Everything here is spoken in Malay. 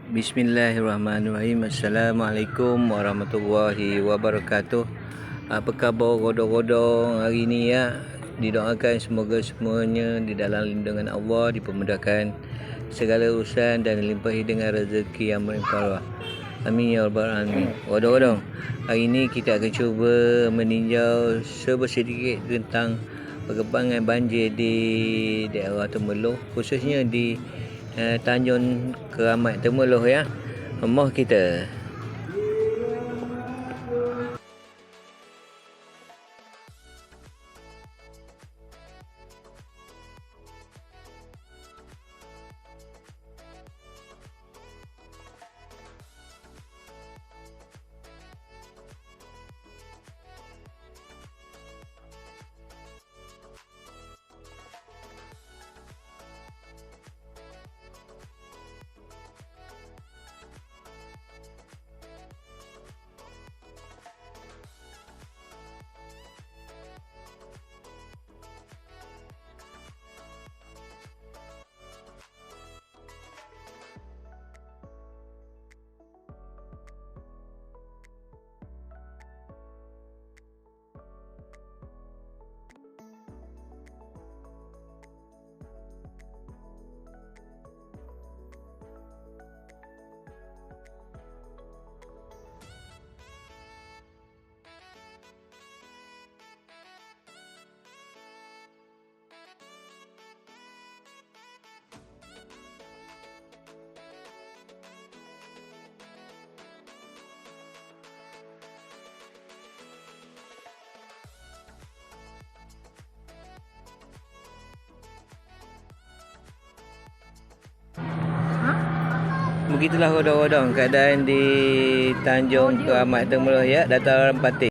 Bismillahirrahmanirrahim. Assalamualaikum warahmatullahi wabarakatuh. Apa khabar rodong-rodong hari ni ya? Didoakan semoga semuanya di dalam lindungan Allah, dipermudahkan segala urusan dan dilimpahi dengan rezeki yang melimpah. Amin ya rabbal alamin. Rodong-rodong, hari ni kita akan cuba meninjau sedikit tentang perkembangan banjir di daerah Temerloh, khususnya di Tanjung Keramat Temerloh ya. Moh kita. Begitulah rodong-rodong keadaan di Tanjung Keramat Temerloh ya, dataran Patih.